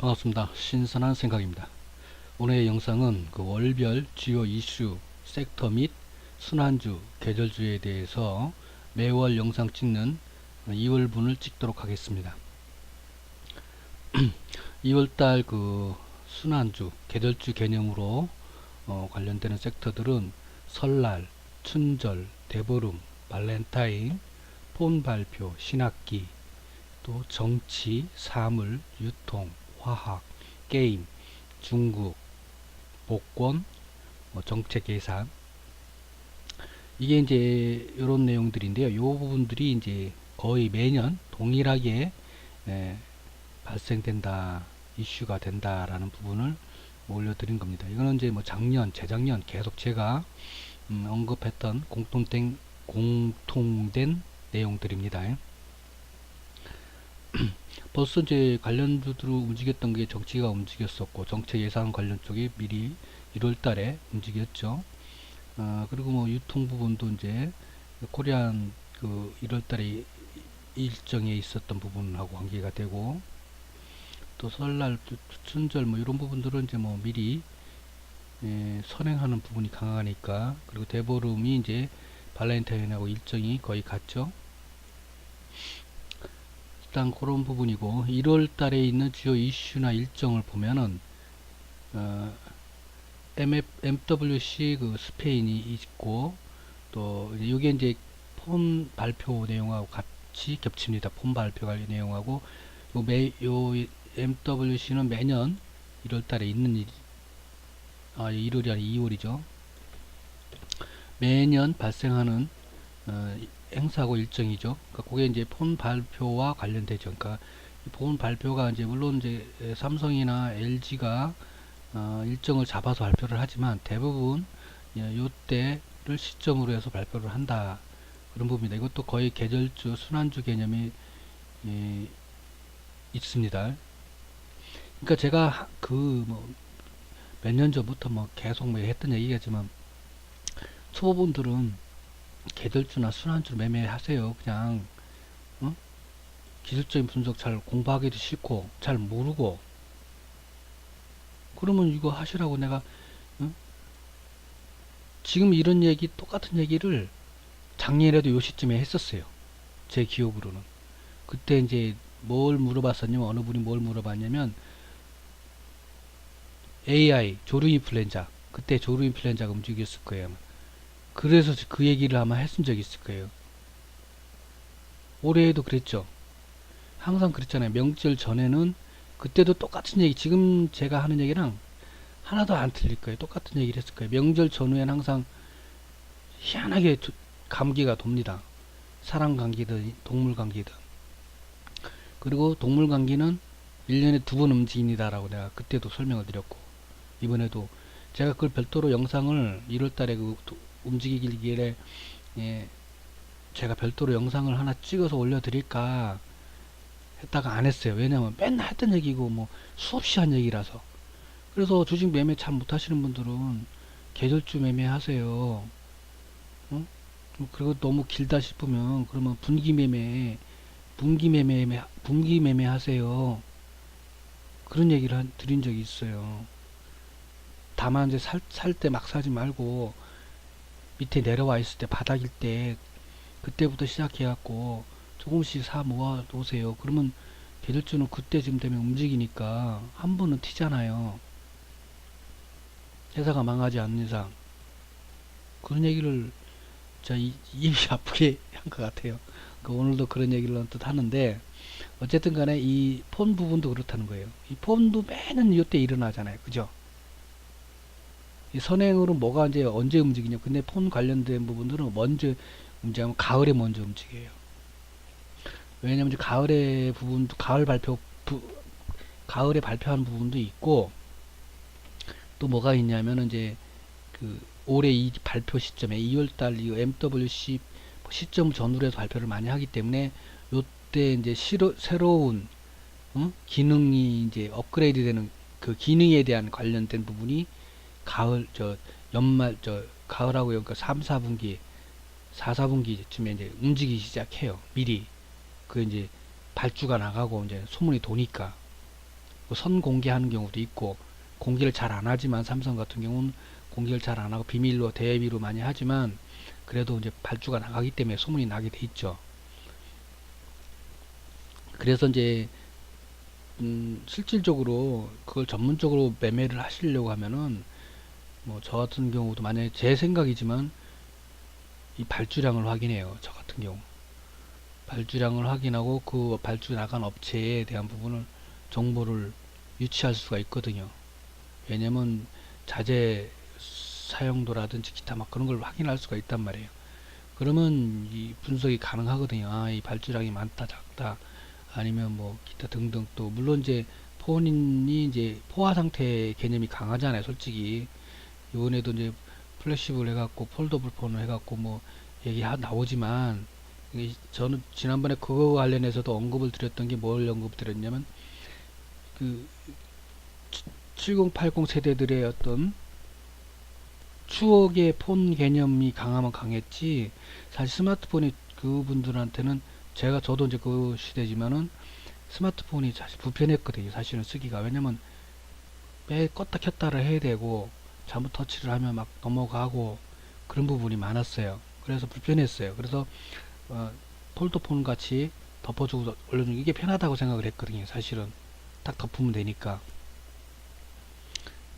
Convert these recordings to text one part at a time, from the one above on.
반갑습니다. 신선한 생각입니다. 오늘의 영상은 그 월별 주요 이슈, 섹터 및 순환주, 계절주에 대해서 매월 영상 찍는 2월분을 찍도록 하겠습니다. 2월달 그 순환주, 계절주 개념으로 관련되는 섹터들은 설날, 춘절, 대보름, 발렌타인, 폰 발표, 신학기, 또 정치, 사물, 유통, 화학, 게임, 중국, 복권, 정책 예산. 이게 이제 이런 내용들인데요. 이 부분들이 이제 거의 매년 동일하게 발생된다, 이슈가 된다라는 부분을 올려드린 겁니다. 이거는 이제 뭐 작년, 재작년 계속 제가 언급했던 공통된 내용들입니다. 벌써 이제 관련주들로 움직였던 게 정치가 움직였었고, 정책 예산 관련 쪽이 미리 1월 달에 움직였죠. 그리고 뭐 유통 부분도 이제 코리안 그 1월 달에 일정에 있었던 부분하고 관계가 되고, 또 설날, 춘절 뭐 이런 부분들은 이제 뭐 미리 선행하는 부분이 강하니까. 그리고 대보름이 이제 발렌타인하고 일정이 거의 같죠. 일단 그런 부분이고, 1월 달에 있는 주요 이슈나 일정을 보면은 MWC 그 스페인이 있고, 또 이게 이제 폰 발표 내용하고 같이 겹칩니다. 폰 발표 관련 내용하고 요 MWC는 매년 1월 달에 있는 1월이 아니라 2월이죠. 매년 발생하는 행사고 일정이죠. 그러니까 그게 이제 폰 발표와 관련되죠. 그러니까 폰 발표가 이제 물론 이제 삼성이나 LG가 일정을 잡아서 발표를 하지만 대부분 요때를 시점으로 해서 발표를 한다, 그런 부분입니다. 이것도 거의 계절주, 순환주 개념이 있습니다. 그러니까 제가 그 뭐 몇 년 전부터 뭐 계속 뭐 했던 얘기겠지만, 초보분들은 계절주나 순환주 매매하세요. 그냥 기술적인 분석 잘 공부하기도 싫고 잘 모르고, 그러면 이거 하시라고 내가 지금 이런 얘기, 똑같은 얘기를 작년에도 요 시점에 했었어요. 제 기억으로는. 그때 이제 뭘 물어봤었냐면, 어느 분이 뭘 물어봤냐면 AI 조류 인플루엔자, 그때 조류 인플루엔자가 움직였을 거예요. 그래서 그 얘기를 아마 했은 적이 있을 거예요. 올해에도 그랬죠. 항상 그랬잖아요. 명절 전에는 그때도 똑같은 얘기, 지금 제가 하는 얘기랑 하나도 안 틀릴 거예요. 똑같은 얘기를 했을 거예요. 명절 전후에는 항상 희한하게 감기가 돕니다. 사람 감기든 동물 감기든. 그리고 동물 감기는 1년에 2번 움직입니다라고 내가 그때도 설명을 드렸고, 이번에도 제가 그걸 별도로 영상을 1월달에 그 움직이길래 제가 별도로 영상을 하나 찍어서 올려드릴까 했다가 안 했어요. 왜냐면 맨날 했던 얘기고 뭐 수없이 한 얘기라서. 그래서 주식 매매 잘 못하시는 분들은 계절주 매매 하세요. 응? 그리고 너무 길다 싶으면 그러면 분기 매매 하세요. 그런 얘기를 드린 적이 있어요. 다만 이제 살 때 막 사지 말고 밑에 내려와 있을 때, 바닥일 때 그때부터 시작해갖고 조금씩 사 모아 놓으세요. 그러면 계절주는 그때쯤 되면 움직이니까 한 번은 튀잖아요. 회사가 망하지 않는 이상. 그런 얘기를 자 입이 아프게 한 것 같아요. 그러니까 오늘도 그런 얘기를 언뜻 하는데, 어쨌든 간에 이 폰 부분도 그렇다는 거예요. 이 폰도 매년 이때 일어나잖아요. 그죠? 이 선행으로 뭐가 이제 언제 움직이냐. 근데 폰 관련된 부분들은 먼저 움직이면 가을에 먼저 움직여요. 왜냐면 이제 가을에 부분도 가을에 발표하는 부분도 있고, 또 뭐가 있냐면 이제 그 올해 이 발표 시점에 2월달 이 MWC 시점 전후로 해서 발표를 많이 하기 때문에 요때 이제 새로운 기능이 이제 업그레이드 되는 그 기능에 대한 관련된 부분이 가을 가을하고 그러니까 3, 4분기 4, 4분기쯤에 이제 움직이기 시작해요. 미리 그 이제 발주가 나가고 이제 소문이 도니까. 선 공개하는 경우도 있고, 공개를 잘 안 하지만 삼성 같은 경우는 공개를 잘 안 하고 비밀로 대비로 많이 하지만 그래도 이제 발주가 나가기 때문에 소문이 나게 돼 있죠. 그래서 이제 실질적으로 그걸 전문적으로 매매를 하시려고 하면은 뭐 저 같은 경우도 만약에 제 생각이지만 이 발주량을 확인해요. 저 같은 경우 발주량을 확인하고 그 발주 나간 업체에 대한 부분을 정보를 유치할 수가 있거든요. 왜냐면 자재 사용도라든지 기타 막 그런 걸 확인할 수가 있단 말이에요. 그러면 이 분석이 가능하거든요. 아, 이 발주량이 많다, 작다, 아니면 뭐 기타 등등. 또 물론 이제 폰이 이제 포화 상태 개념이 강하잖아요. 솔직히 이번에도 이제 플래시블 해갖고 폴더블 폰을 해갖고 뭐 얘기 나오지만 저는 지난번에 그거 관련해서도 언급을 드렸던 게 뭘 언급 드렸냐면 그 7080 세대들의 어떤 추억의 폰 개념이 강하면 강했지 사실 스마트폰이 그분들한테는 저도 이제 그 시대지만은 스마트폰이 사실 불편했거든요. 사실은 쓰기가. 왜냐면 매 껐다 켰다를 해야 되고 잘못 터치를 하면 막 넘어가고 그런 부분이 많았어요. 그래서 불편했어요. 그래서 폴더폰 같이 덮어주고 올려주는 이게 편하다고 생각을 했거든요. 사실은 딱 덮으면 되니까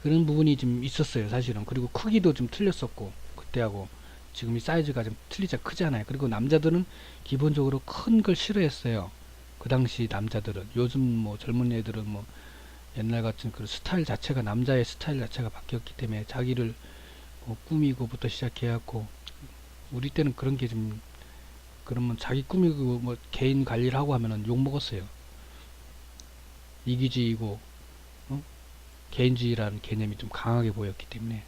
그런 부분이 좀 있었어요. 사실은. 그리고 크기도 좀 틀렸었고 그때하고 지금 이 사이즈가 좀 크잖아요. 그리고 남자들은 기본적으로 큰 걸 싫어했어요. 그 당시 남자들은. 요즘 뭐 젊은 애들은 뭐 옛날 같은 그 스타일 자체가 남자의 스타일 자체가 바뀌었기 때문에 자기를 뭐 꾸미고부터 시작해갖고 우리 때는 그런 게 좀 그러면 자기 꾸미고 뭐 개인 관리를 하고 하면은 욕 먹었어요. 이기주의고 어? 개인주의라는 개념이 좀 강하게 보였기 때문에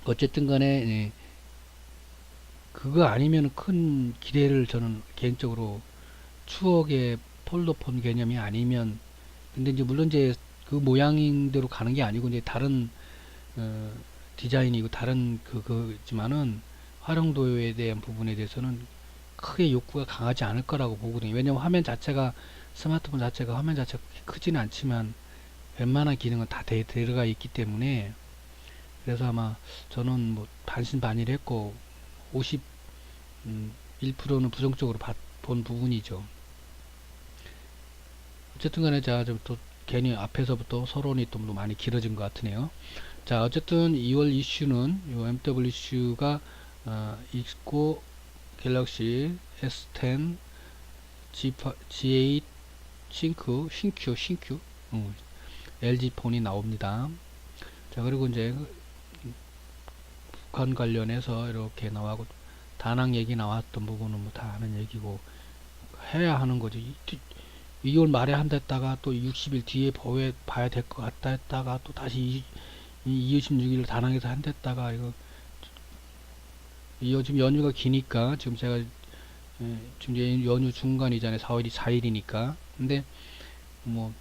어쨌든 간에 예, 그거 아니면 큰 기대를 저는 개인적으로 추억의 폴더폰 개념이 아니면 근데 이제 물론 이제 그 모양대로 가는 게 아니고 이제 다른 어, 디자인이고 다른 그거지만은 활용도에 대한 부분에 대해서는 크게 욕구가 강하지 않을 거라고 보거든요. 왜냐면 화면 자체가 스마트폰 자체가 화면 자체가 크지는 않지만 웬만한 기능은 다 들어가 있기 때문에 그래서 아마 저는 뭐 반신반의했고 51%는 부정적으로 본 부분이죠. 어쨌든 간에 자, 또 괜히 앞에서부터 서론이 또 많이 길어진 것 같으네요. 자, 어쨌든 2월 이슈는 요 MW 이슈가 있고 갤럭시 S10, G8 신큐 LG 폰이 나옵니다. 자, 그리고 이제 북한 관련해서 이렇게 나와고 다낭 얘기 나왔던 부분은 뭐 다 아는 얘기고 해야 하는 거죠. 2월 말에 한다 했다가 또 60일 뒤에 봐야 될 것 같다 했다가 또 다시 26일 다낭에서 한다 했다가 이거 요즘 연휴가 기니까 지금 제가 지금 연휴 중간이잖아요. 4일이 4일이니까 근데 뭐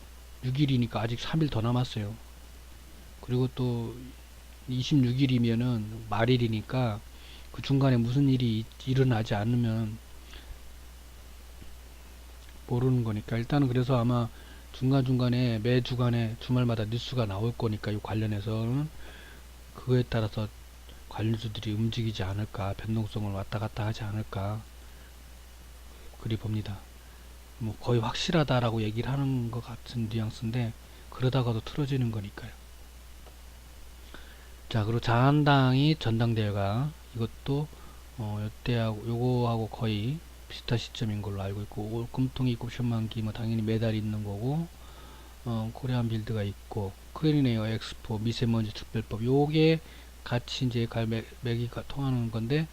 6일이니까 아직 3일 더 남았어요. 그리고 또 26일이면은 말일이니까 그 중간에 무슨 일이 일어나지 않으면 모르는 거니까 일단은 그래서 아마 중간중간에 매 주간에 주말마다 뉴스가 나올 거니까 이 관련해서는 그거에 따라서 관련주들이 움직이지 않을까 변동성을 왔다 갔다 하지 않을까 그리 봅니다. 뭐 거의 확실하다라고 얘기를 하는 것 같은 뉘앙스인데 그러다가도 틀어지는 거니까요. 자, 그리고 자한당이 전당대회가 이것도 이때하고 요거하고 거의 비슷한 시점인 걸로 알고 있고 금통 입국 전망기 뭐 당연히 매달 있는 거고 코리안 빌드가 있고 크린에어 엑스포 미세먼지 특별법 요게 같이 이제 매기가 통하는 건데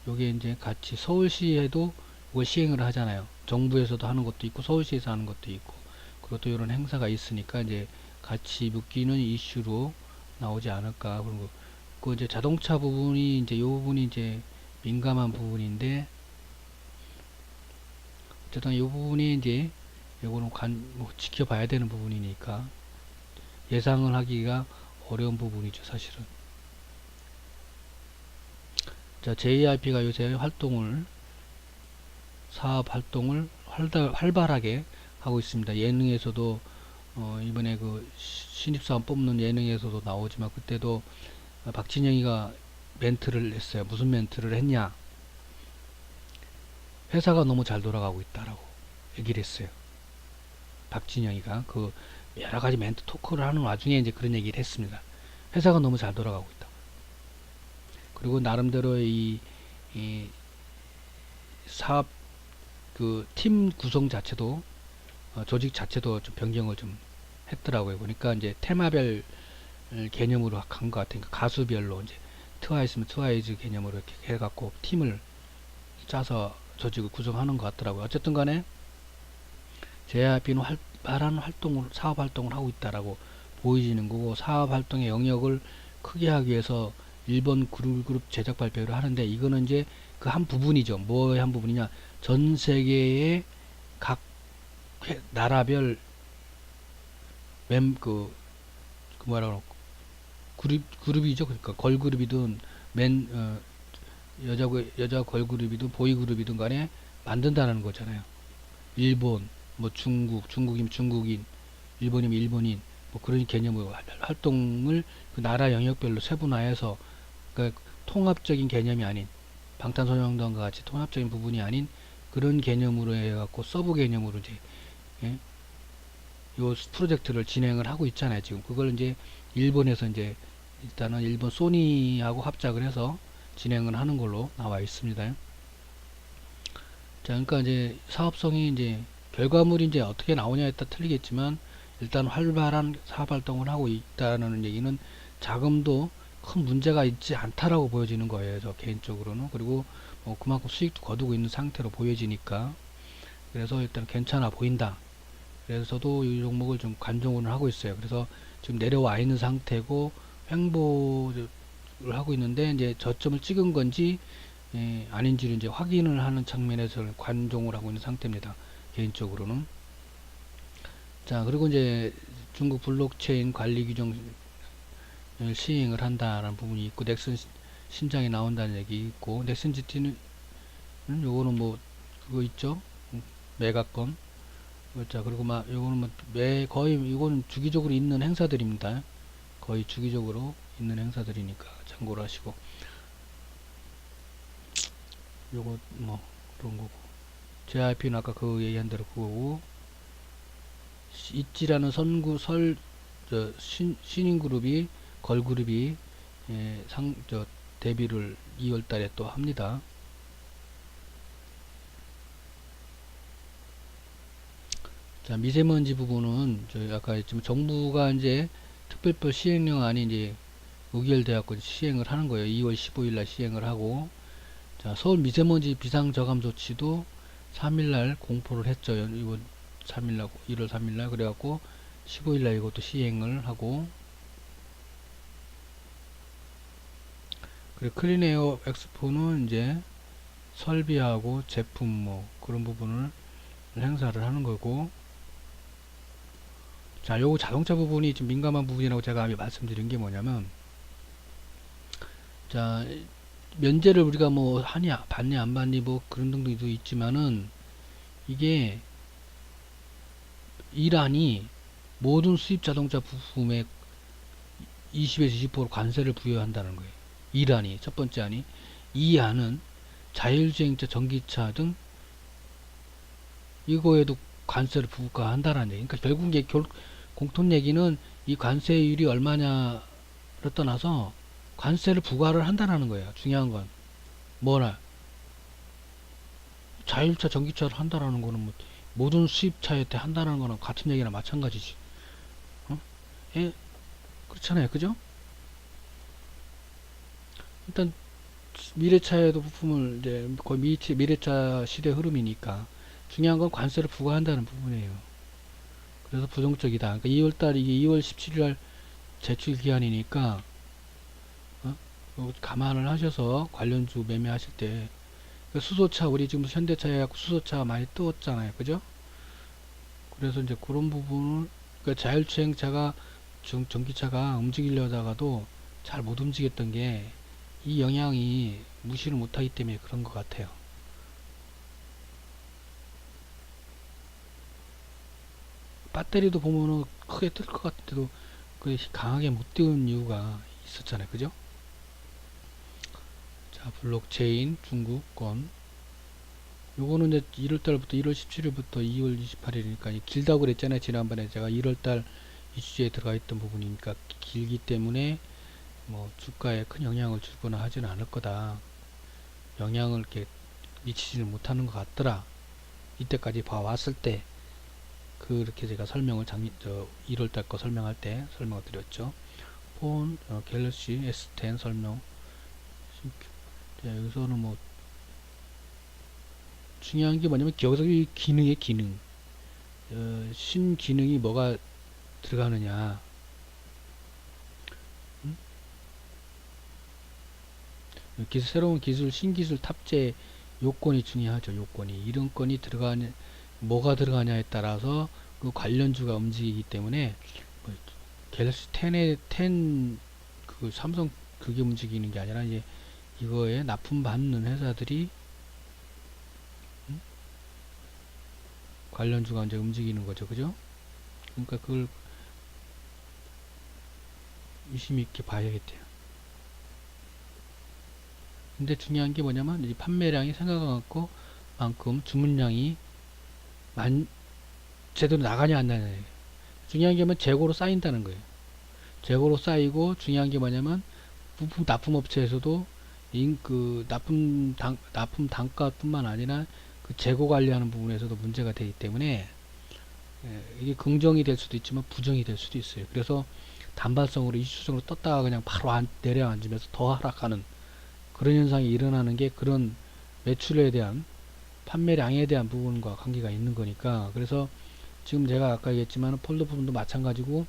요게 이제 같이 서울시에도 이걸 시행을 하잖아요. 정부에서도 하는 것도 있고 서울시에서 하는 것도 있고 그리고 또 이런 행사가 있으니까 이제 같이 묶이는 이슈로 나오지 않을까. 그리고 그 이제 자동차 부분이 이제 요 부분이 이제 민감한 부분인데 어쨌든 이 부분이 이제 요거는 뭐 지켜봐야 되는 부분이니까 예상을 하기가 어려운 부분이죠, 사실은. 자, JYP가 요새 사업 활동을 활발하게 하고 있습니다. 예능에서도 이번에 그 신입사원 뽑는 예능에서도 나오지만 그때도 박진영이가 멘트를 했어요. 무슨 멘트를 했냐? 회사가 너무 잘 돌아가고 있다라고 얘기를 했어요. 박진영이가 그 여러 가지 멘트 토크를 하는 와중에 이제 그런 얘기를 했습니다. 회사가 너무 잘 돌아가고 있다. 그리고 나름대로 이 사업 그 팀 구성 자체도 조직 자체도 좀 변경을 좀 했더라고요. 보니까 이제 테마별 개념으로 간 것 같아요. 그러니까 가수별로 이제 트와이스면 트와이즈 개념으로 이렇게 해갖고 팀을 짜서 조직을 구성하는 것 같더라고요. 어쨌든 간에 JYP는 활발한 활동을, 사업 활동을 하고 있다라고 보여지는 거고, 사업 활동의 영역을 크게 하기 위해서 일본 그룹 제작 발표를 하는데, 이거는 이제 그 한 부분이죠. 뭐의 한 부분이냐? 전 세계의 각 나라별 그 뭐라 그룹이죠. 그러니까 걸그룹이든 여자 걸그룹이든 보이그룹이든 간에 만든다는 거잖아요. 일본, 뭐 중국이면 중국인, 일본이면 일본인, 뭐 그런 개념으로 활동을 그 나라 영역별로 세분화해서 그 통합적인 개념이 아닌 방탄소년단과 같이 통합적인 부분이 아닌 그런 개념으로 해갖고 서브 개념으로 이제 예? 요 프로젝트를 진행을 하고 있잖아요. 지금 그걸 이제 일본에서 이제 일단은 일본 소니하고 합작을 해서 진행을 하는 걸로 나와 있습니다. 자, 그러니까 이제 사업성이 이제 결과물이 이제 어떻게 나오냐에 따라 틀리겠지만 일단 활발한 사업 활동을 하고 있다는 얘기는 자금도 큰 문제가 있지 않다라고 보여지는 거예요. 저 개인적으로는. 그리고 뭐 그만큼 수익도 거두고 있는 상태로 보여지니까 그래서 일단 괜찮아 보인다. 그래서 저도 이 종목을 좀 관종을 하고 있어요. 그래서 지금 내려와 있는 상태고 횡보를 하고 있는데 이제 저점을 찍은 건지 아닌지를 이제 확인을 하는 측면에서 관종을 하고 있는 상태입니다. 개인적으로는. 자, 그리고 이제 중국 블록체인 관리 규정을 시행을 한다라는 부분이 있고, 넥슨 신장이 나온다는 얘기 있고, 넥슨 GT는 요거는 뭐 그거 있죠? 매각권. 자, 그리고 막 요거는 뭐 거의 이거는 주기적으로 있는 행사들입니다. 거의 주기적으로 있는 행사들이니까 참고를 하시고, 요거 뭐 그런 거고, JYP는 아까 그 얘기한 대로 그거고, 있지라는 신인 그룹이 걸그룹이 데뷔를 2월 달에 또 합니다. 자, 미세먼지 부분은 저희 아까 했지만 정부가 이제 특별법 시행령안이 이제 의결되었고 시행을 하는 거예요. 2월 15일 날 시행을 하고, 자, 서울 미세먼지 비상 저감 조치도 3일 날 공포를 했죠. 이번 3일 날 1월 3일 날 그래갖고 15일 날 이것도 시행을 하고, 그리고 클린에어 엑스포는 이제 설비하고 제품 뭐 그런 부분을 행사를 하는 거고, 자, 요거 자동차 부분이 좀 민감한 부분이라고 제가 말씀드린 게 뭐냐면, 자, 면제를 우리가 뭐 하냐, 받냐, 안 받니, 뭐 그런 등도 있지만은, 이게 이란이 모든 수입 자동차 부품에 20에서 20% 관세를 부여한다는 거예요. 이란이, 첫 번째 안이. 이 안은 자율주행차, 전기차 등 이거에도 관세를 부과한다는 얘기. 그러니까 결국 이게 공통 얘기는 이 관세율이 얼마냐를 떠나서 관세를 부과를 한다는 거예요. 중요한 건 뭐라? 자율차, 전기차를 한다라는 거는 뭐 모든 수입차에 때 한다는 거는 같은 얘기나 마찬가지지. 어? 예, 그렇잖아요, 그죠? 일단 미래차에도 부품을 이제 거의 미래차 시대 흐름이니까 중요한 건 관세를 부과한다는 부분이에요. 그래서 부정적이다. 그러니까 2월달 이게 2월 17일 제출 기한이니까 감안을 하셔서 관련주 매매하실 때 수소차 우리 지금 현대차에 갖고 수소차가 많이 뜨었잖아요, 그죠? 그래서 이제 그런 부분을 그러니까 자율주행차가 전기차가 움직이려다가도 잘 못 움직였던 게 이 영향이 무시를 못하기 때문에 그런 것 같아요. 배터리도 보면은 크게 뜰 것 같은데도 그 강하게 못 띄운 이유가 있었잖아요. 그죠? 자, 블록체인 중국 건 요거는 이제 1월달부터 1월 17일부터 2월 28일이니까 길다고 그랬잖아요. 지난번에 제가 1월달 이슈에 들어가 있던 부분이니까 길기 때문에 뭐 주가에 큰 영향을 주거나 하지는 않을 거다. 영향을 이렇게 미치지는 못하는 것 같더라. 이때까지 봐왔을 때 그렇게 제가 설명을 1월달 거 설명할 때 설명을 드렸죠. 폰 갤럭시 S10 설명. 자, 여기서는 뭐 중요한 게 뭐냐면 여기서 이 기능의 기능, 신기능이 뭐가 들어가느냐. 새로운 기술, 신기술 탑재 요건이 중요하죠. 요건이 이런 건이 들어가냐, 뭐가 들어가냐에 따라서 그 관련주가 움직이기 때문에 뭐 갤럭시 10의 10 그 삼성 그게 움직이는 게 아니라 이제 이거에 납품 받는 회사들이 관련주가 이제 움직이는 거죠. 그죠? 그러니까 그걸 유심히 있게 봐야겠대요. 근데 중요한 게 뭐냐면 이 판매량이 생각한 만큼 주문량이 제대로 나가냐 안 나가냐. 중요한 게 뭐냐면 재고로 쌓인다는 거예요. 재고로 쌓이고 중요한 게 뭐냐면 부품 납품업체에서도 그 납품 단가뿐만 아니라 그 재고 관리하는 부분에서도 문제가 되기 때문에 이게 긍정이 될 수도 있지만 부정이 될 수도 있어요. 그래서 단발성으로 이슈성으로 떴다가 그냥 바로 내려앉으면서 더 하락하는 그런 현상이 일어나는 게 그런 매출에 대한 판매량에 대한 부분과 관계가 있는 거니까. 그래서 지금 제가 아까 얘기했지만 폴더 부분도 마찬가지고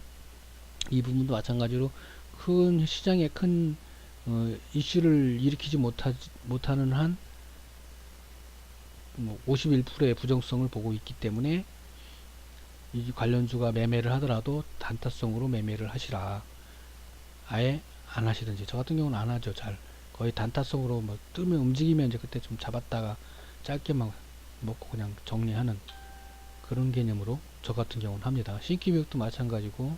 이 부분도 마찬가지로 큰 시장에 큰 이슈를 일으키지 못하는 한 51%의 부정성을 보고 있기 때문에 이 관련주가 매매를 하더라도 단타성으로 매매를 하시라. 아예 안 하시든지. 저 같은 경우는 안 하죠. 잘 거의 단타성으로 뭐 뜨면 움직이면 이제 그때 좀 잡았다가 짧게만 먹고 그냥 정리하는 그런 개념으로 저 같은 경우는 합니다. 신규미국도 마찬가지고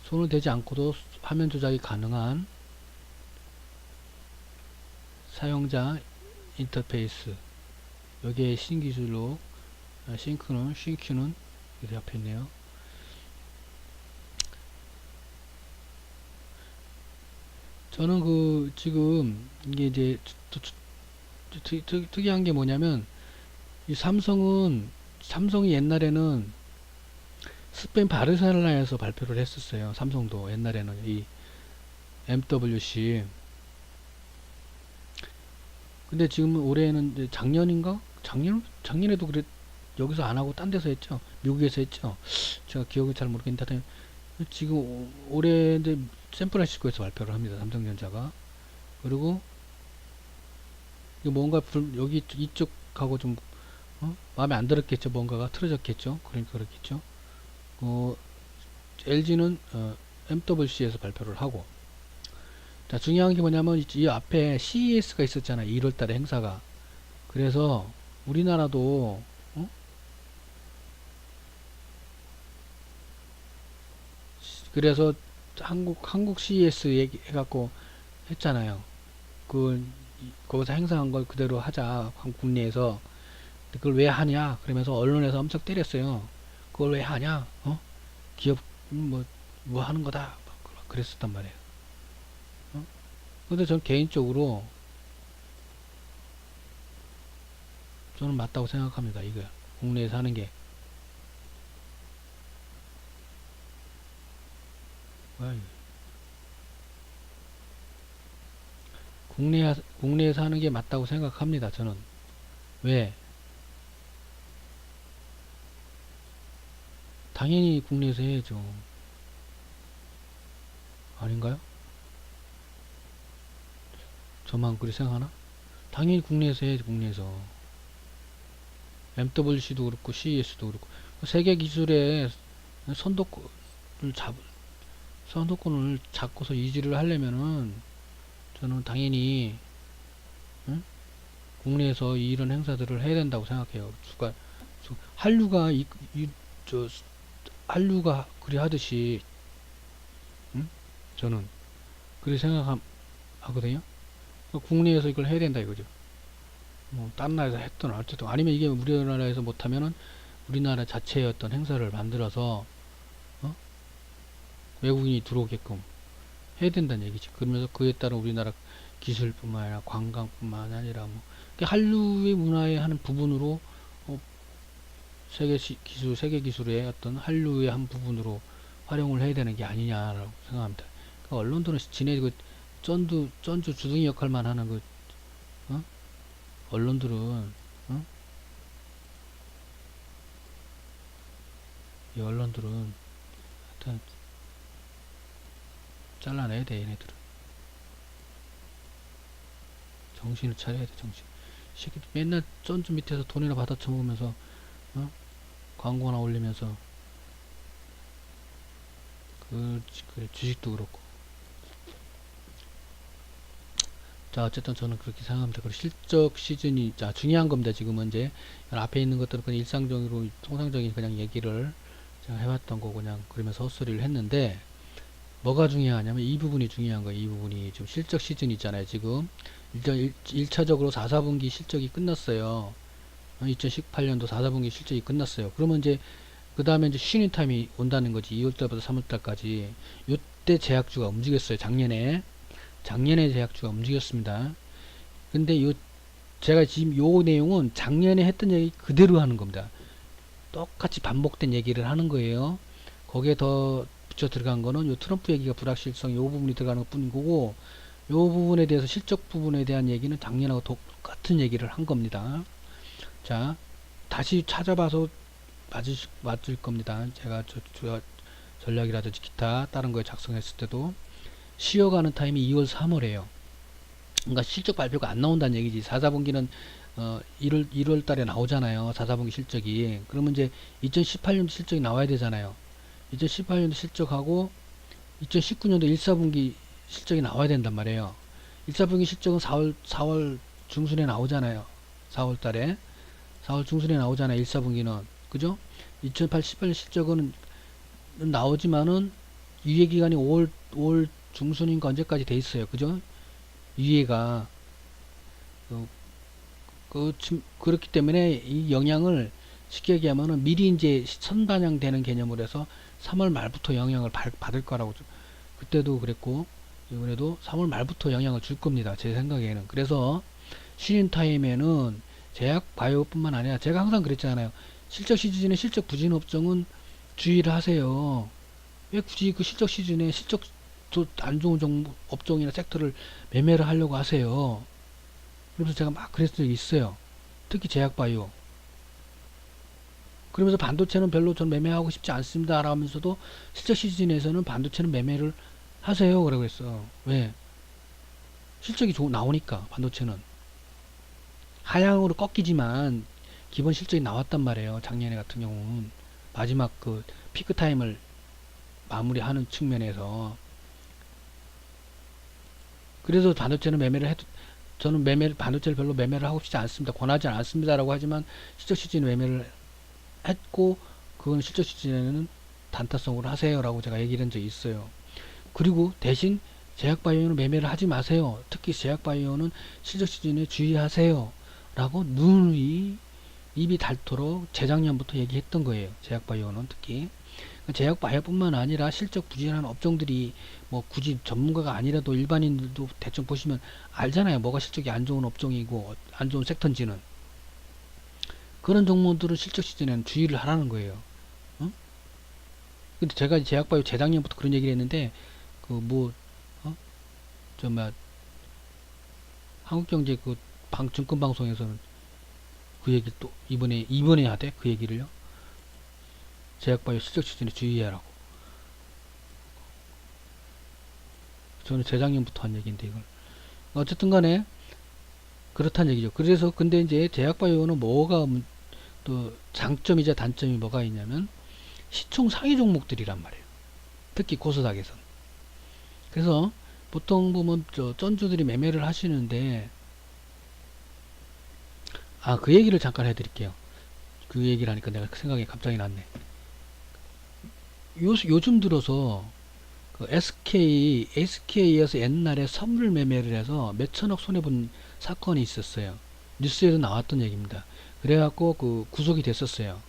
손을 대지 않고도 화면 조작이 가능한 사용자 인터페이스 여기에 신기술로 싱큐는 여기 앞에 있네요. 저는 그 지금 이게 이제 특이한 게 뭐냐면 이 삼성이 옛날에는 스페인 바르셀로나에서 발표를 했었어요. 삼성도 옛날에는 이 MWC. 근데 지금 올해는 이제 작년에도 그랬 여기서 안 하고 딴 데서 했죠. 미국에서 했죠. 제가 기억이 잘 모르겠는데 지금 올해 이제 샌프란시스코에서 발표를 합니다. 삼성전자가. 그리고 이거 뭔가 여기 이쪽하고 좀 마음에 안 들었겠죠. 뭔가가 틀어졌겠죠. 그러니까 그렇겠죠. LG는 MWC에서 발표를 하고. 자, 중요한 게 뭐냐면 이 앞에 CES가 있었잖아요. 1월달에 행사가. 그래서 우리나라도 그래서 한국 CES 해갖고 했잖아요. 거기서 행사한 걸 그대로 하자. 국내에서. 그걸 왜 하냐? 그러면서 언론에서 엄청 때렸어요. 그걸 왜 하냐? 기업, 뭐 하는 거다. 막 그랬었단 말이에요. 근데 전 개인적으로 저는 맞다고 생각합니다. 이거. 국내에서 하는 게. 국내에서 하는 게 맞다고 생각합니다. 저는. 왜? 당연히 국내에서 해야죠. 아닌가요? 저만 그렇게 생각하나? 당연히 국내에서 해야지, 국내에서. MWC도 그렇고, CES도 그렇고. 세계 기술의 선도권을 잡, 선도권을 잡고서 유지를 하려면은, 저는 당연히, 응? 국내에서 이런 행사들을 해야 된다고 생각해요. 한류가, 저, 한류가 그리 하듯이, 응? 저는 그렇게 생각하거든요. 국내에서 이걸 해야 된다 이거죠. 뭐 다른 나라에서 했던 어쨌든 아니면 이게 우리나라에서 못하면은 우리나라 자체의 어떤 행사를 만들어서 어? 외국인이 들어오게끔 해야 된다는 얘기지. 그러면서 그에 따른 우리나라 기술뿐만 아니라 관광뿐만 아니라 뭐 한류의 문화의 한 부분으로 어, 세계 기술의 어떤 한류의 한 부분으로 활용을 해야 되는 게 아니냐라고 생각합니다. 그러니까 언론들은 지네 그 쩐주 주둥이 역할만 하는 그 어? 언론들은 어? 이 언론들은 하여튼 잘라내야 돼 얘네들은. 정신을 차려야 돼 정신. 새끼 맨날 쩐주 밑에서 돈이나 받아 처먹으면서 어? 광고나 올리면서 그래 주식도 그렇고. 자 어쨌든 저는 그렇게 생각합니다. 그리고 실적 시즌이 자 중요한 겁니다. 지금은 이제 앞에 있는 것들은 그냥 일상적으로 통상적인 그냥 얘기를 제가 해왔던 거 그냥 그러면서 헛소리를 했는데 뭐가 중요하냐면 이 부분이 중요한 거예요. 이 부분이 지금 실적 시즌 있잖아요. 지금 일단 1차적으로 4, 4분기 실적이 끝났어요. 2018년도 4, 4분기 실적이 끝났어요. 그러면 이제 그 다음에 이제 쉬는 타임이 온다는 거지. 2월달부터 3월달까지 요때 제약주가 움직였어요. 작년에 제약주가 움직였습니다. 근데 요 제가 지금 요 내용은 작년에 했던 얘기 그대로 하는 겁니다. 똑같이 반복된 얘기를 하는 거예요. 거기에 더 붙여 들어간 거는 요 트럼프 얘기가 불확실성 요 부분이 들어가는 것 뿐인 거고, 요 부분에 대해서 실적 부분에 대한 얘기는 작년하고 똑같은 얘기를 한 겁니다. 자, 다시 찾아봐서 맞을 겁니다. 제가 전략이라든지 기타 다른 거에 작성했을 때도 쉬어가는 타임이 2월 3월에요. 그러니까 실적 발표가 안 나온다는 얘기지. 4, 4분기는 1월 달에 나오잖아요. 4, 4분기 실적이. 그러면 이제 2018년도 실적이 나와야 되잖아요. 2018년도 실적하고 2019년도 1, 4분기 실적이 나와야 된단 말이에요. 1, 4분기 실적은 4월 중순에 나오잖아요. 4월 달에. 4월 중순에 나오잖아요. 1, 4분기는. 그죠? 2018년 실적은 나오지만은 유예기간이 5월 중순인가 언제까지 돼 있어요. 그죠? 유예가. 그렇기 때문에 이 영향을 쉽게 얘기하면은 미리 이제 선반영되는 개념으로 해서 3월 말부터 영향을 받을 거라고. 그때도 그랬고 이번에도 3월 말부터 영향을 줄 겁니다. 제 생각에는. 그래서 쉬는 타임에는 제약 바이오뿐만 아니라 제가 항상 그랬잖아요. 실적 시즌에 실적 부진 업종은 주의를 하세요. 왜 굳이 그 실적 시즌에 실적 안 좋은 업종이나 섹터를 매매를 하려고 하세요. 그러면서 제가 막 그랬던 적이 있어요. 특히 제약 바이오. 그러면서 반도체는 별로 전 매매하고 싶지 않습니다. 라면서도 실적 시즌에서는 반도체는 매매를 하세요. 그러고 했어. 왜? 실적이 나오니까 반도체는. 하향으로 꺾이지만 기본 실적이 나왔단 말이에요. 작년에 같은 경우는. 마지막 그 피크 타임을 마무리하는 측면에서. 그래서 반도체는 매매를 해도 저는 반도체를 별로 매매를 하고 싶지 않습니다. 권하지 않습니다라고 하지만 실적 시즌 매매를 했고 그건 실적 시즌에는 단타성으로 하세요라고 제가 얘기를 한 적이 있어요. 그리고 대신 제약바이오는 매매를 하지 마세요. 특히 제약바이오는 실적 시즌에 주의하세요. 라고 누누이 입이 닳도록 재작년부터 얘기했던 거예요. 제약바이오는 특히. 제약바이오뿐만 아니라 실적 부진한 업종들이 뭐 굳이 전문가가 아니라도 일반인들도 대충 보시면 알잖아요. 뭐가 실적이 안 좋은 업종이고 안 좋은 섹터인지는. 그런 종목들은 실적 시즌에는 주의를 하라는 거예요. 어? 근데 제가 제약바이오 재작년부터 그런 얘기를 했는데 그 뭐 어? 저 한국경제 그 증권방송에서는 그 얘기 또 이번에 하대 그 얘기를요. 제약바이오 실적 시즌에 주의하라고. 저는 재작년부터 한 얘기인데 이걸. 어쨌든 간에 그렇다는 얘기죠. 그래서 근데 이제 제약바이오는 뭐가 또 장점이자 단점이 뭐가 있냐면 시총 상위 종목들이란 말이에요. 특히 코스닥에선. 그래서 보통 보면 쩐주들이 매매를 하시는데 그 얘기를 잠깐 해드릴게요. 그 얘기를 하니까 내가 생각이 갑자기 났네. 요즘 들어서 그 SK에서 옛날에 선물 매매를 해서 몇천억 손해본 사건이 있었어요. 뉴스에도 나왔던 얘기입니다. 그래갖고 그 구속이 됐었어요.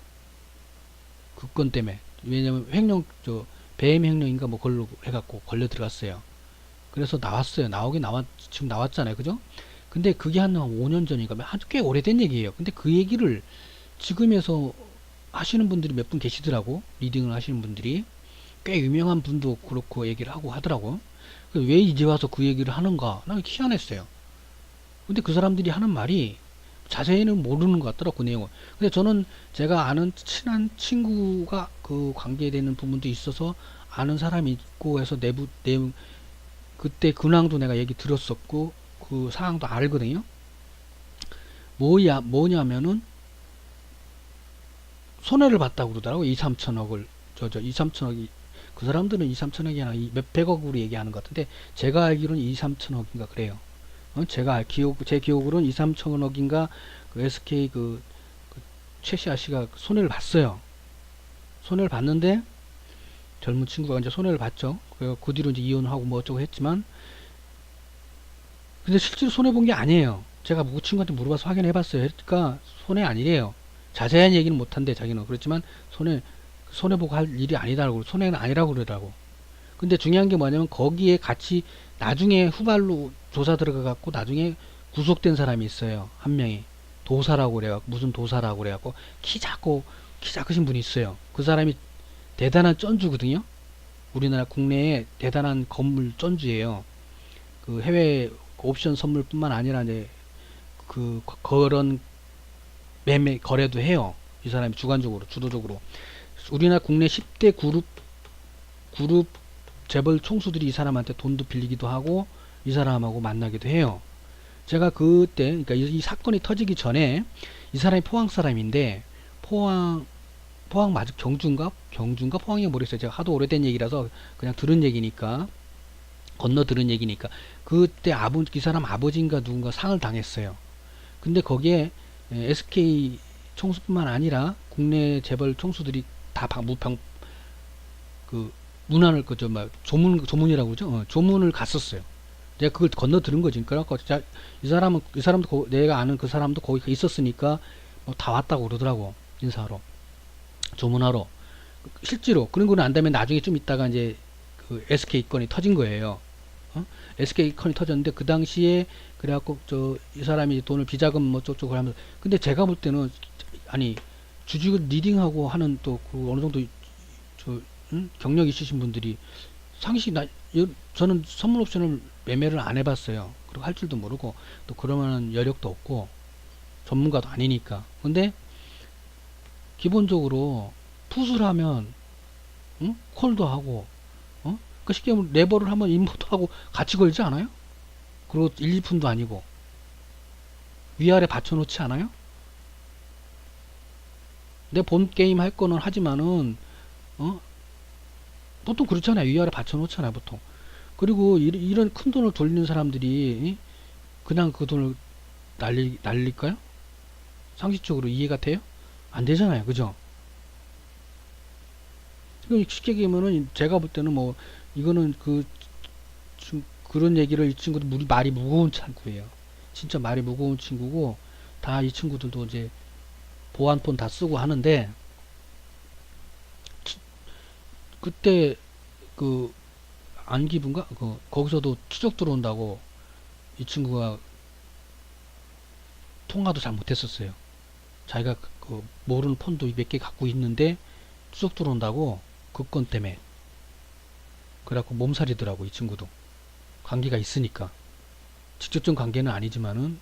그 건 때문에. 왜냐면 배임 횡령인가 뭐 걸로 해갖고 걸려 들어갔어요. 그래서 나왔어요. 지금 나왔잖아요. 그죠? 근데 그게 한 5년 전인가, 꽤 오래된 얘기예요. 근데 그 얘기를 지금에서 하시는 분들이 몇 분 계시더라고. 리딩을 하시는 분들이. 꽤 유명한 분도 그렇고 얘기를 하고 하더라고. 왜 이제 와서 그 얘기를 하는가? 난 희한했어요. 근데 그 사람들이 하는 말이 자세히는 모르는 것 같더라고, 그 내용을. 근데 저는 제가 아는 친한 친구가 그 관계되는 부분도 있어서 아는 사람이 있고 해서 내용, 그때 근황도 내가 얘기 들었었고, 그 상황도 알거든요. 뭐냐면은, 손해를 봤다고 그러더라고, 2, 3천억을. 2, 3천억이, 그 사람들은 2, 3천억이 아니라 몇백억으로 얘기하는 것 같은데, 제가 알기로는 2, 3천억인가 그래요. 제 기억으로는 2, 3천억인가 그 SK 그 최시아 씨가 손해를 봤어요. 손해를 봤는데 젊은 친구가 이제 손해를 봤죠. 그 뒤로 이제 이혼하고 뭐 어쩌고 했지만 근데 실제로 손해 본 게 아니에요. 제가 그 친구한테 물어봐서 확인해 봤어요. 그러니까 손해 아니래요. 자세한 얘기는 못 한대 자기는. 그렇지만 손해 보고 할 일이 아니다라고 손해는 아니라고 그러더라고. 근데 중요한 게 뭐냐면 거기에 같이 나중에 후발로 조사 들어가 갖고 나중에 구속된 사람이 있어요. 한 명이 도사라고 그래갖고 무슨 도사라고 그래갖고 키 작으신 분이 있어요. 그 사람이 대단한 쩐주거든요. 우리나라 국내에 대단한 건물 쩐주예요. 그 해외 옵션 선물뿐만 아니라 이제 그런 매매 거래도 해요. 이 사람이 주도적으로 우리나라 국내 10대 그룹 재벌 총수들이 이 사람한테 돈도 빌리기도 하고 이 사람하고 만나기도 해요. 제가 그때 그러니까 이 사건이 터지기 전에 이 사람이 포항 사람인데 포항 맞아 경주인가 포항이 모르겠어요. 제가 하도 오래된 얘기라서 그냥 들은 얘기니까 건너 들은 얘기니까 그때 이 사람 아버지인가 누군가 상을 당했어요. 근데 거기에 SK 총수뿐만 아니라 국내 재벌 총수들이 다 무병 그 문안을 그저 막 조문이라고 그러죠. 조문을 갔었어요. 내가 그걸 건너 들은 거지. 그러니까 이 사람도 내가 아는 그 사람도 거기 있었으니까 뭐다 왔다고 그러더라고. 인사하러 조문하러 실제로 그런 거는 안 되면 나중에 좀 있다가 이제 그 SK 건이 터진 거예요. SK 건이 터졌는데 그 당시에 그래갖고 이 사람이 돈을 비자금 뭐 쪽쪽을 하면서 근데 제가 볼 때는 아니 주식 리딩하고 하는 또그 어느 정도 경력 있으신 분들이 저는 선물 옵션을 매매를 안 해봤어요. 그리고 할 줄도 모르고 또 그러면 여력도 없고 전문가도 아니니까. 근데 기본적으로 풋을 하면 콜도 하고 그 쉽게 말하면 레버를 하면 인포도 하고 같이 걸지 않아요? 그리고 1, 2푼도 아니고 위아래 받쳐놓지 않아요? 내 본 게임 할 거는 하지만은 보통 그렇잖아요. 위아래 받쳐놓잖아요. 보통. 그리고 이런 큰 돈을 돌리는 사람들이 그냥 그 돈을 날릴까요? 상식적으로 이해가 돼요? 안 되잖아요. 그죠? 쉽게 얘기하면은 제가 볼 때는 뭐 이거는 그런 얘기를 이 친구도 말이 무거운 친구예요. 진짜 말이 무거운 친구고 다 이 친구들도 이제 보안폰 다 쓰고 하는데 그때 그 안기부인가 거기서도 추적 들어온다고 이 친구가 통화도 잘 못했었어요. 자기가 모르는 폰도 몇 개 갖고 있는데 추적 들어온다고 그 건 때문에 그래갖고 몸살이더라고 이 친구도 관계가 있으니까 직접적인 관계는 아니지만은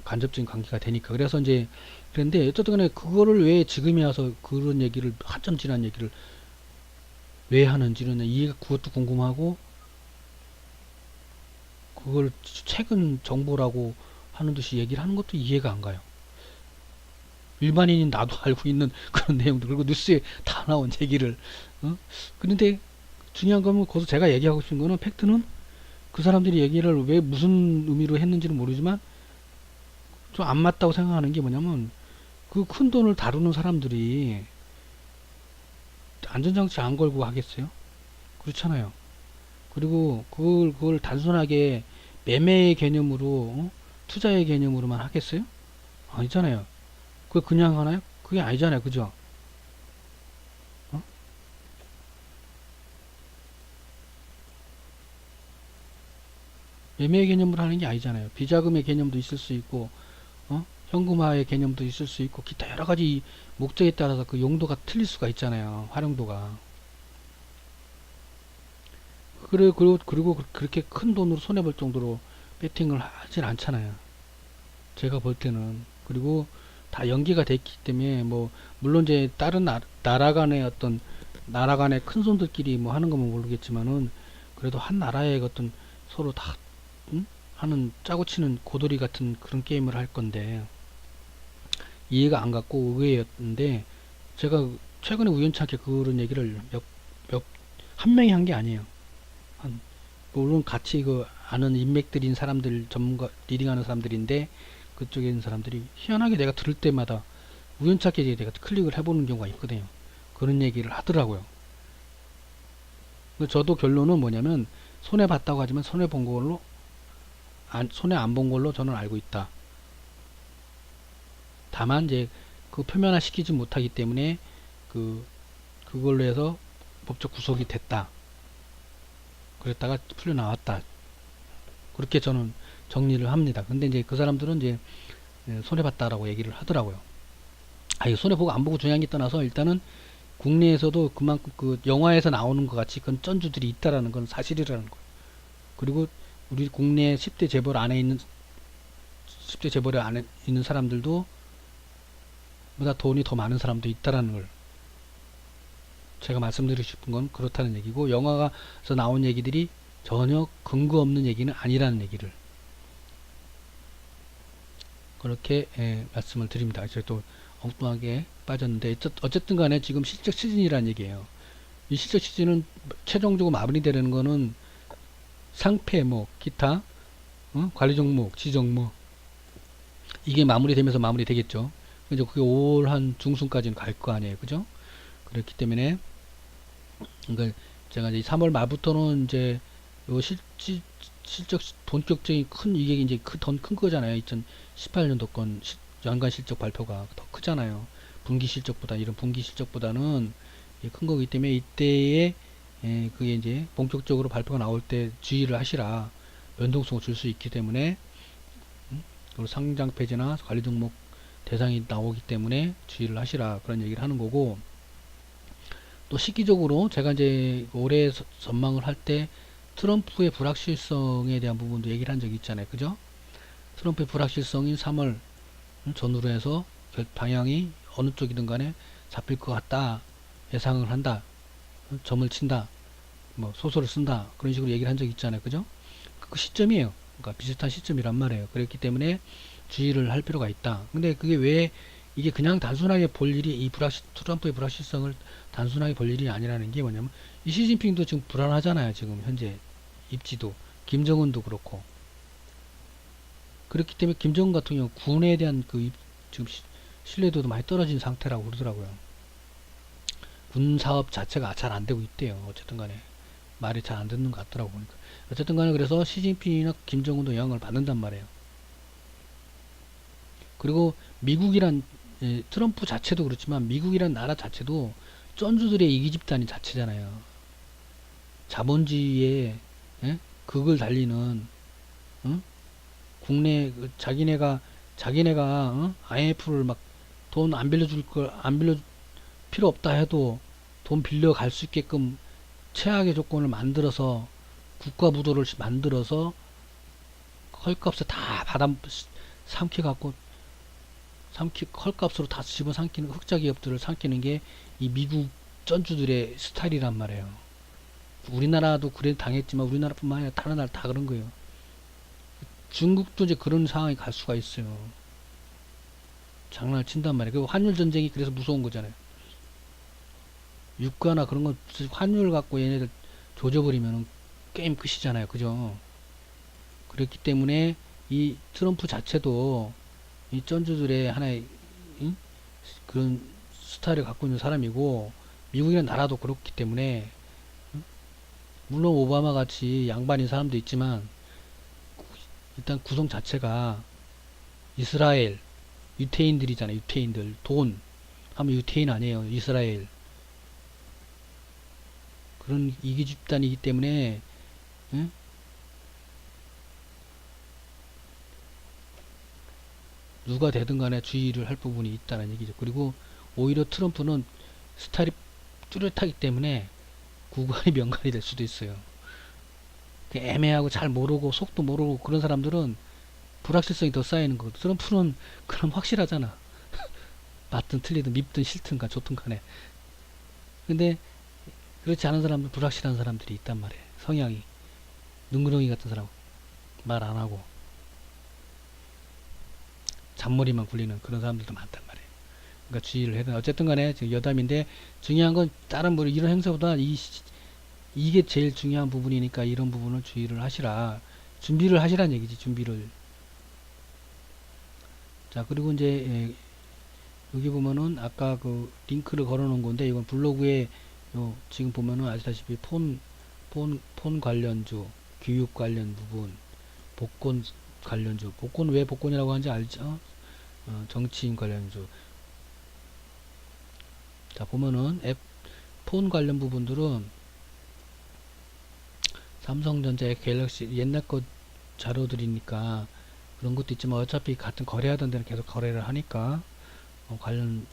간접적인 관계가 되니까 그래서 이제 그런데 어쨌든 간에 그거를 왜 지금에 와서 그런 얘기를 한참 지난 얘기를 왜 하는지는 그것도 궁금하고 그걸 최근 정보라고 하는 듯이 얘기를 하는 것도 이해가 안 가요. 일반인인 나도 알고 있는 그런 내용들 그리고 뉴스에 다 나온 얘기를 그런데 중요한 건 거기서 제가 얘기하고 싶은 거는 팩트는 그 사람들이 얘기를 왜 무슨 의미로 했는지는 모르지만 좀 안 맞다고 생각하는 게 뭐냐면 그 큰 돈을 다루는 사람들이 안전장치 안 걸고 하겠어요? 그렇잖아요. 그리고 그걸 단순하게 매매의 개념으로, 투자의 개념으로만 하겠어요? 아니잖아요. 그걸 그냥 하나요? 그게 아니잖아요. 그죠? 어? 매매의 개념으로 하는 게 아니잖아요. 비자금의 개념도 있을 수 있고, 현금화의 개념도 있을 수 있고, 기타 여러 가지 목적에 따라서 그 용도가 틀릴 수가 있잖아요. 활용도가. 그리고 그렇게 큰 돈으로 손해볼 정도로 배팅을 하진 않잖아요. 제가 볼 때는. 그리고 다 연계가 됐기 때문에, 뭐, 물론 이제 다른 나라 간의 나라 간의 큰 손들끼리 뭐 하는 거면 모르겠지만은, 그래도 한 나라의 어떤 서로 다, 하는 짜고 치는 고돌이 같은 그런 게임을 할 건데, 이해가 안 갔고 의외였는데, 제가 최근에 우연찮게 그런 얘기를 한 명이 한 게 아니에요. 한, 물론 같이 그 아는 인맥들인 사람들, 전문가, 리딩하는 사람들인데, 그쪽에 있는 사람들이 희한하게 내가 들을 때마다 우연찮게 내가 클릭을 해보는 경우가 있거든요. 그런 얘기를 하더라고요. 저도 결론은 뭐냐면, 손해봤다고 하지만 손해본 걸로, 손해 안 본 걸로 저는 알고 있다. 다만 이제 그 표면화 시키지 못하기 때문에 그걸로 해서 법적 구속이 됐다. 그랬다가 풀려 나왔다. 그렇게 저는 정리를 합니다. 근데 이제 그 사람들은 이제 손해봤다라고 얘기를 하더라고요. 이거 손해보고 안 보고 중요한 게 떠나서 일단은 국내에서도 그만큼 그 영화에서 나오는 것 같이 그런 쩐주들이 있다라는 건 사실이라는 거예요. 그리고 우리 국내 10대 재벌 안에 있는 10대 재벌에 안에 있는 사람들도 보다 돈이 더 많은 사람도 있다라는 걸 제가 말씀드리고 싶은 건 그렇다는 얘기고, 영화에서 나온 얘기들이 전혀 근거 없는 얘기는 아니라는 얘기를 그렇게 말씀을 드립니다. 제가 또 엉뚱하게 빠졌는데, 어쨌든 간에 지금 실적 시즌이라는 얘기예요. 이 실적 시즌은 최종적으로 마무리되는 거는 상패, 뭐 기타, 관리 종목, 지종목, 이게 마무리되면서 마무리되겠죠. 이제 그게 올 한 중순까지는 갈 거 아니에요, 그죠? 그렇기 때문에 그러니까 제가 이제 3월 말부터는 이제 요 실적 본격적인 큰, 이게 이제 돈 큰 거잖아요. 2018년도 건 연간 실적 발표가 더 크잖아요. 분기 실적보다, 이런 분기 실적보다는 큰 거기 때문에 이때에 그게 이제 본격적으로 발표가 나올 때 주의를 하시라. 변동성을 줄 수 있기 때문에, 그리고 상장 폐지나 관리 종목 대상이 나오기 때문에 주의를 하시라, 그런 얘기를 하는 거고, 또 시기적으로 제가 이제 올해 전망을 할 때 트럼프의 불확실성에 대한 부분도 얘기를 한 적이 있잖아요. 그죠? 트럼프의 불확실성인 3월 전후로 해서 방향이 어느 쪽이든 간에 잡힐 것 같다, 예상을 한다, 점을 친다, 뭐 소설을 쓴다, 그런 식으로 얘기를 한 적이 있잖아요. 그죠? 그 시점이에요. 그러니까 비슷한 시점이란 말이에요. 그렇기 때문에 주의를 할 필요가 있다. 근데 그게 왜 이게 그냥 단순하게 볼 일이, 트럼프의 불확실성을 단순하게 볼 일이 아니라는 게 뭐냐면, 이 시진핑도 지금 불안하잖아요. 지금 현재 입지도, 김정은도 그렇고. 그렇기 때문에 김정은 같은 경우 군에 대한 지금 신뢰도도 많이 떨어진 상태라고 그러더라고요. 군 사업 자체가 잘 안 되고 있대요. 어쨌든 간에 말이 잘 안 듣는 것 같더라고 보니까. 어쨌든 간에 그래서 시진핑이나 김정은도 영향을 받는단 말이에요. 그리고 미국이란, 트럼프 자체도 그렇지만 미국이란 나라 자체도 쩐주들의 이기 집단이 자체잖아요. 자본주의에 극을 달리는, 국내 자기네가 IMF를 막 돈 안 빌려줄 걸 안 빌려 필요 없다 해도 돈 빌려 갈 수 있게끔 최악의 조건을 만들어서, 국가 부도를 만들어서 헐값에 다 받아 삼켜 갖고, 헐값으로 다 집어 삼키는, 흑자 기업들을 삼키는 게 이 미국 쩐주들의 스타일이란 말이에요. 우리나라도 그래 당했지만 우리나라뿐만 아니라 다른 나라 다 그런 거예요. 중국도 이제 그런 상황이 갈 수가 있어요. 장난을 친단 말이에요. 그 환율 전쟁이 그래서 무서운 거잖아요. 유가나 그런 거 환율 갖고 얘네들 조져버리면 게임 끝이잖아요. 그죠? 그렇기 때문에 이 트럼프 자체도 이 쩐주들의 하나의 그런 스타일을 갖고 있는 사람이고, 미국이라는 나라도 그렇기 때문에 물론 오바마 같이 양반인 사람도 있지만 일단 구성 자체가 이스라엘 유태인들이잖아요. 유태인들 돈 하면 유태인 아니에요. 이스라엘 그런 이기 집단이기 때문에 응? 누가 되든 간에 주의를 할 부분이 있다는 얘기죠. 그리고 오히려 트럼프는 스타일이 뚜렷하기 때문에 구간이 명간이 될 수도 있어요. 애매하고 잘 모르고 속도 모르고 그런 사람들은 불확실성이 더 쌓이는 거거든. 트럼프는 그럼 확실하잖아. 맞든 틀리든 밉든 싫든 간 좋든 간에. 근데 그렇지 않은 사람들 불확실한 사람들이 있단 말이에요. 성향이 능구렁이 같은 사람 말 안 하고 잔머리만 굴리는 그런 사람들도 많단 말이에요. 그러니까 주의를 해야 돼. 어쨌든 간에 지금 여담인데 중요한 건 다른 뭐 이런 행사보다 이게 제일 중요한 부분이니까 이런 부분을 주의를 하시라. 준비를 하시란 얘기지. 준비를. 자 그리고 이제 여기 보면은 아까 그 링크를 걸어 놓은 건데 이건 블로그에 지금 보면은 아시다시피 폰 관련주 교육 관련 부분 복권 관련주 복권 왜 복권이라고 하는지 알죠? 정치인 관련주. 자 보면은 폰 관련 부분들은 삼성전자의 갤럭시 옛날 것 자료들이니까 그런 것도 있지만 어차피 같은 거래하던 데는 계속 거래를 하니까 관련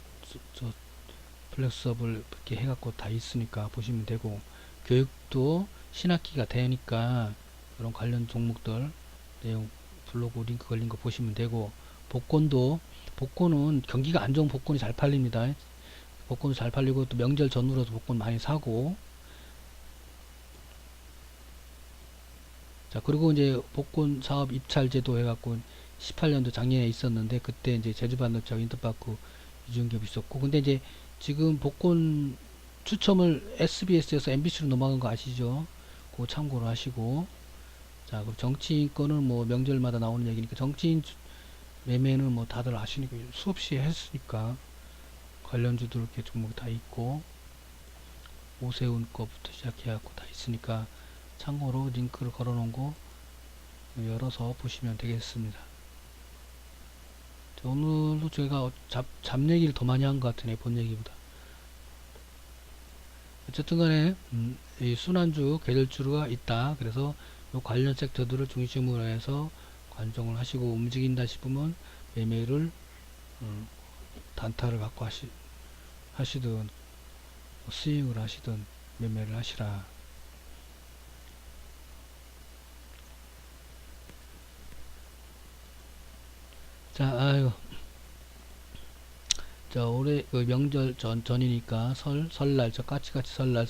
플렉서블 이렇게 해갖고 다 있으니까 보시면 되고 교육도 신학기가 되니까 그런 관련 종목들 내용 블로그 링크 걸린 거 보시면 되고 복권은 경기가 안 좋은 복권이 잘 팔립니다. 복권도 잘 팔리고 또 명절 전후로도 복권 많이 사고 자 그리고 이제 복권 사업 입찰 제도 해갖고 18년도 작년에 있었는데 그때 이제 제주반도체 인터파크 유전기업 있었고 근데 이제 지금 복권 추첨을 SBS에서 MBC로 넘어간 거 아시죠? 그거 참고로 하시고 자 그럼 정치인 거는 뭐 명절마다 나오는 얘기니까 정치인 매매는 뭐 다들 아시니까 수없이 했으니까 관련주들 이렇게 종목이 다 있고 오세훈 거부터 시작해갖고 다 있으니까 참고로 링크를 걸어 놓은 거 열어서 보시면 되겠습니다. 자, 오늘도 제가 잡 얘기를 더 많이 한 것 같으네 본 얘기보다. 어쨌든 간에 이 순환주 계절주가 있다. 그래서 요 관련 섹터들을 중심으로 해서 관종을 하시고 움직인다 싶으면 매매를 단타를 갖고 하시든 스윙을 하시든 매매를 하시라. 자, 아유, 자, 올해 그 명절 전이니까 설날, 저 까치까치 설날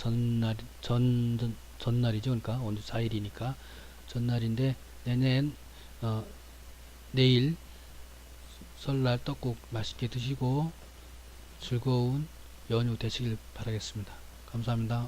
전날이죠. 그러니까 오늘 4일이니까 전날인데 어, 내일 설날 떡국 맛있게 드시고 즐거운 연휴 되시길 바라겠습니다. 감사합니다.